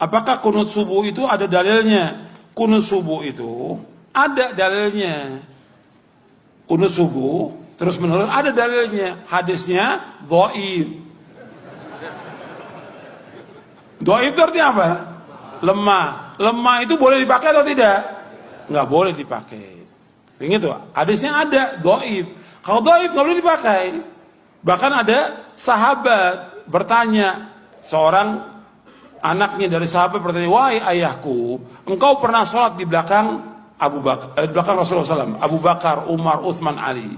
Apakah kunut subuh itu ada dalilnya? Kunut subuh itu ada dalilnya. Kunut subuh terus menerus ada dalilnya. Hadisnya dhaif. Dhaif itu artinya apa? Lemah. Lemah itu boleh dipakai atau tidak? Nggak boleh dipakai. Ingat tuh, hadisnya ada dhaif. Kalau dhaif nggak boleh dipakai. Bahkan ada sahabat bertanya, seorang anaknya dari sahabat bertanya, wahai ayahku, engkau pernah sholat di belakang di belakang Rasulullah SAW, Abu Bakar, Umar, Uthman, Ali,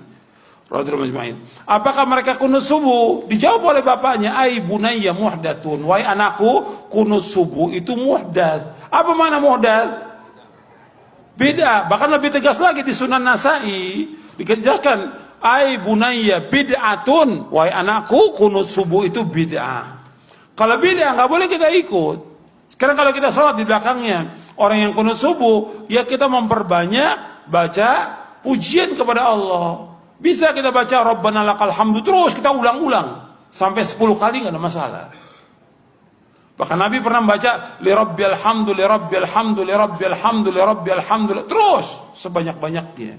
radhiyallahu ajma'in. Apakah mereka kunut subuh? Dijawab oleh bapaknya, ai bunayya muhdatsun, wahai anakku, kunut subuh itu muhdats. Apa makna muhdats? Beda. Bahkan lebih tegas lagi di Sunan Nasai dijelaskan, ai bunayya bid'atun, wahai anakku, kunut subuh itu bid'ah. Kalau bid'ah nggak boleh kita ikut. Sekarang kalau kita sholat di belakangnya orang yang kunut subuh, ya kita memperbanyak baca pujian kepada Allah. Bisa kita baca Rabbana lakal hamdu terus kita ulang-ulang sampai 10 kali nggak ada masalah. Bahkan Nabi pernah membaca li rabbil hamdu li rabbil hamdu li rabbil hamdu li rabbil hamdu terus sebanyak-banyaknya.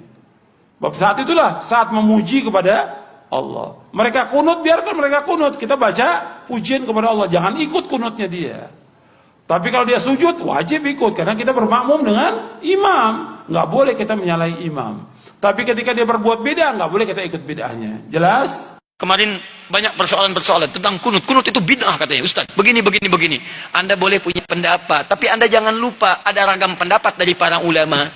Bab saat itulah saat memuji kepada Allah. Mereka kunut, biarkan mereka kunut. Kita baca pujian kepada Allah. Jangan ikut kunutnya dia. Tapi kalau dia sujud, wajib ikut. Karena kita bermakmum dengan imam. Nggak boleh kita menyalahi imam. Tapi ketika dia berbuat beda, nggak boleh kita ikut bid'ahnya. Jelas? Kemarin banyak persoalan-persoalan tentang kunut. Kunut itu bid'ah katanya, Ustaz. Begini. Anda boleh punya pendapat. Tapi Anda jangan lupa ada ragam pendapat dari para ulama.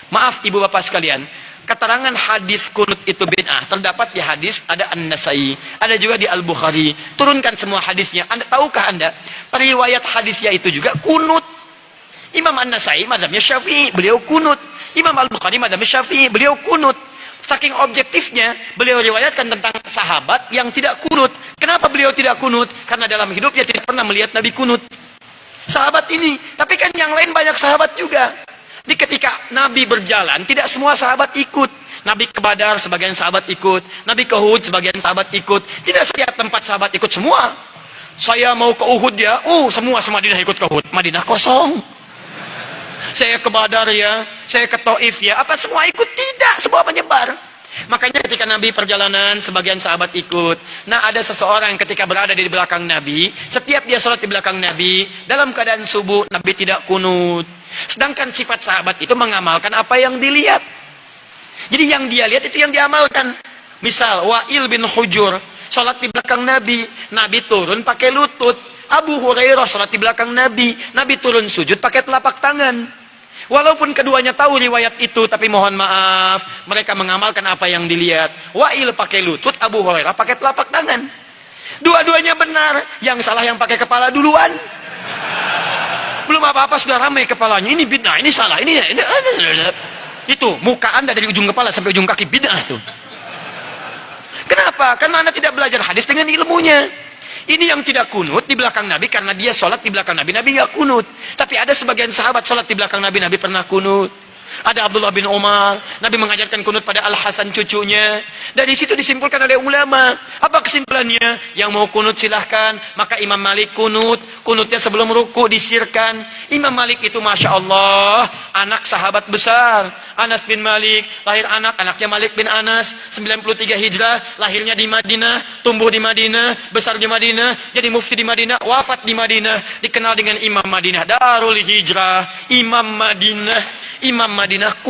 Maaf ibu bapak sekalian. Keterangan hadis kunut itu bid'ah terdapat di hadis ada An-Nasai, ada juga di Al-Bukhari. Turunkan semua hadisnya. Tahukah Anda periwayat hadisnya itu juga kunut? Imam An-Nasai mazhabnya Syafi'i, beliau kunut. Imam Al-Bukhari mazhabnya Syafi'i, beliau kunut. Saking objektifnya beliau riwayatkan tentang sahabat yang tidak kunut. Kenapa beliau tidak kunut? Karena dalam hidupnya tidak pernah melihat Nabi kunut. Sahabat ini, tapi kan yang lain banyak sahabat juga. Di ketika Nabi berjalan, tidak semua sahabat ikut. Nabi ke Badar, sebagian sahabat ikut. Nabi ke Uhud, sebagian sahabat ikut. Tidak setiap tempat sahabat ikut semua. Saya mau ke Uhud ya, semua semadinah ikut ke Uhud. Madinah kosong. Saya ke Badar ya, saya ke Taif ya. Apa semua ikut? Tidak, semua menyebar. Makanya ketika Nabi perjalanan, sebagian sahabat ikut. Nah, ada seseorang yang ketika berada di belakang Nabi, setiap dia sholat di belakang Nabi, dalam keadaan subuh, Nabi tidak kunut. Sedangkan sifat sahabat itu mengamalkan apa yang dilihat. Jadi yang dia lihat itu yang diamalkan. Misal Wa'il bin Hujur sholat di belakang Nabi, Nabi turun pakai lutut. Abu Hurairah sholat di belakang Nabi, Nabi turun sujud pakai telapak tangan. Walaupun keduanya tahu riwayat itu, tapi mohon maaf, mereka mengamalkan apa yang dilihat. Wa'il pakai lutut, Abu Hurairah pakai telapak tangan. Dua-duanya benar, yang salah yang pakai kepala duluan. Belum apa-apa sudah ramai kepalanya. Ini bid'ah, ini salah, ini. Itu muka Anda dari ujung kepala sampai ujung kaki bid'ah tuh. Kenapa? Karena Anda tidak belajar hadis dengan ilmunya. Ini yang tidak kunut di belakang Nabi karena dia sholat di belakang Nabi. Nabi nggak kunut. Tapi ada sebagian sahabat sholat di belakang Nabi. Nabi pernah kunut. Ada Abdullah bin Umar. Nabi mengajarkan kunut pada Al-Hasan cucunya. Dari situ disimpulkan oleh ulama. Apa kesimpulannya? Yang mau kunut silahkan. Maka Imam Malik kunut. Kunutnya sebelum ruku disirkan. Imam Malik itu Masya Allah, anak sahabat besar. Anas bin Malik, lahir anaknya Malik bin Anas, 93 Hijrah, lahirnya di Madinah, tumbuh di Madinah, besar di Madinah, jadi mufti di Madinah, wafat di Madinah, dikenal dengan Imam Madinah, Darul Hijrah, Imam Madinah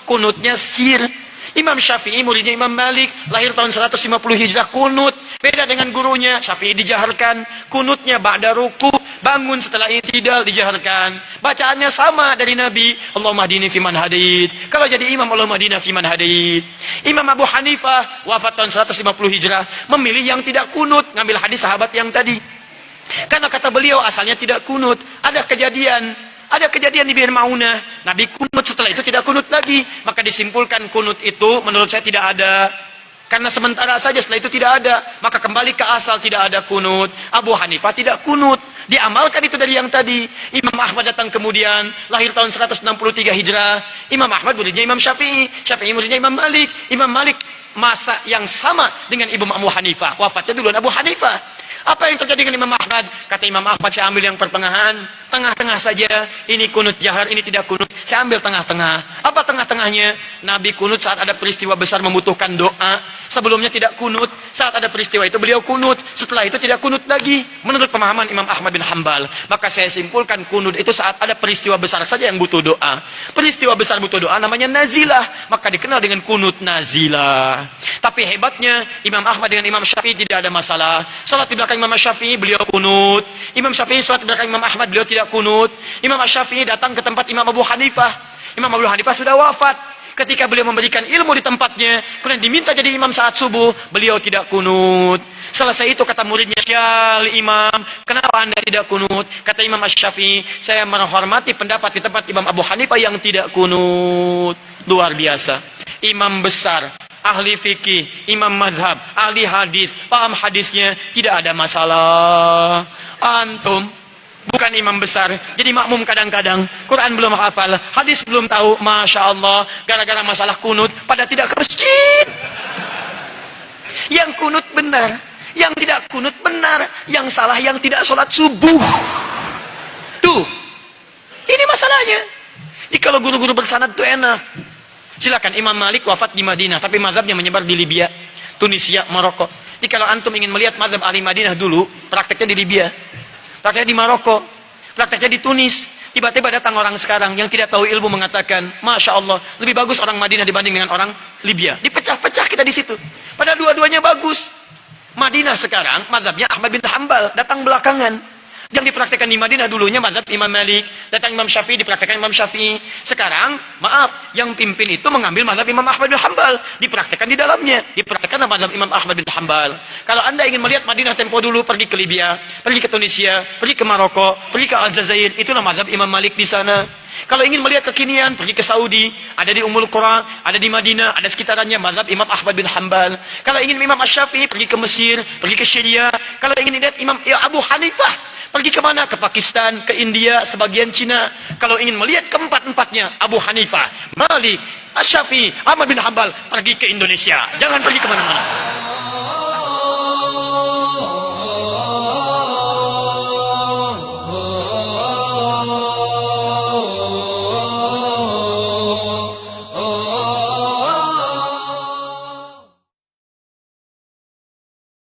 kunutnya sir. Imam Syafi'i muridnya Imam Malik, lahir tahun 150 Hijrah, kunut. Beda dengan gurunya, Syafi'i dijaharkan, kunutnya ba'da ruku, bangun setelah i'tidal dijaharkan. Bacaannya sama dari Nabi, Allahumma hdini fiman hadait. Kalau jadi imam, Allahumma hdina fiman hadait. Imam Abu Hanifah wafat tahun 150 Hijrah, memilih yang tidak kunut, ngambil hadis sahabat yang tadi. Karena kata beliau asalnya tidak kunut. Ada kejadian di Bir Maunah, Nabi kunut, setelah itu tidak kunut lagi. Maka disimpulkan kunut itu menurut saya tidak ada. Karena sementara saja, setelah itu tidak ada. Maka kembali ke asal, tidak ada kunut. Abu Hanifah tidak kunut. Diamalkan itu dari yang tadi. Imam Ahmad datang kemudian, lahir tahun 163 Hijrah. Imam Ahmad muridnya Imam Syafi'i. Syafi'i muridnya Imam Malik. Imam Malik masa yang sama dengan Imam Abu Hanifah. Wafatnya duluan Abu Hanifah. Apa yang terjadi dengan Imam Ahmad? Kata Imam Ahmad, saya ambil yang pertengahan, tengah-tengah saja. Ini kunut jahar, ini tidak kunut. Saya ambil tengah-tengah. Apa tengah-tengahnya? Nabi kunut saat ada peristiwa besar membutuhkan doa. Sebelumnya tidak kunut. Saat ada peristiwa itu beliau kunut. Setelah itu tidak kunut lagi. Menurut pemahaman Imam Ahmad bin Hanbal. Maka saya simpulkan kunut itu saat ada peristiwa besar saja yang butuh doa. Peristiwa besar butuh doa namanya nazilah. Maka dikenal dengan kunut nazilah. Tapi hebatnya Imam Ahmad dengan Imam Syafi'i tidak ada masalah. Salat di belakang Imam Syafi'i beliau kunut. Imam Syafi'i salat di belakang Imam Ahmad beliau tidak kunut. Imam Syafi'i datang ke tempat Imam Abu Hanifah. Imam Abu Hanifah sudah wafat. Ketika beliau memberikan ilmu di tempatnya, kemudian diminta jadi imam saat subuh, beliau tidak kunut. Selesai itu kata muridnya, "Syal Imam, kenapa Anda tidak kunut?" Kata Imam Syafi'i, "Saya menghormati pendapat di tempat Imam Abu Hanifah yang tidak kunut." Luar biasa. Imam besar, ahli fikih, imam madhab, ahli hadis, paham hadisnya, tidak ada masalah. Antum bukan imam besar, jadi makmum kadang-kadang, Quran belum hafal, hadis belum tahu, Masya Allah, gara-gara masalah kunut, pada tidak ke masjid. Yang kunut benar, yang tidak kunut benar, yang salah yang tidak sholat subuh. Tuh, ini masalahnya. Jadi kalau guru-guru bersanad itu enak. Silakan, Imam Malik wafat di Madinah, tapi mazhabnya menyebar di Libya, Tunisia, Maroko. Jadi kalau antum ingin melihat mazhab ahli Madinah dulu, prakteknya di Libya, prakteknya di Maroko, prakteknya di Tunis. Tiba-tiba datang orang sekarang yang tidak tahu ilmu mengatakan, Masya Allah, lebih bagus orang Madinah dibanding dengan orang Libya. Dipecah-pecah kita di situ. Pada dua-duanya bagus. Madinah sekarang, mazhabnya Ahmad bin Hanbal, datang belakangan. Yang dipraktekkan di Madinah dulunya mazhab Imam Malik, datang Imam Syafi'i, dipraktekkan Imam Syafi'i. Sekarang, maaf, yang pimpin itu mengambil mazhab Imam Ahmad bin Hanbal, dipraktekkan di dalamnya, dipraktekkan mazhab Imam Ahmad bin Hanbal. Kalau Anda ingin melihat Madinah tempo dulu, pergi ke Libya, pergi ke Tunisia, pergi ke Maroko, pergi ke Aljazair, itulah mazhab Imam Malik di sana. Kalau ingin melihat kekinian, pergi ke Saudi, ada di Ummul Qura, ada di Madinah, ada sekitarannya mazhab Imam Ahmad bin Hanbal. Kalau ingin Imam Asy-Syafi'i, pergi ke Mesir, pergi ke Syria. Kalau ingin lihat Imam Abu Hanifah, pergi ke mana? Ke Pakistan, ke India, sebagian Cina. Kalau ingin melihat keempat-empatnya, Abu Hanifah, Malik, Asy-Syafi'i, Ahmad bin Hanbal, pergi ke Indonesia. Jangan pergi kemana-mana.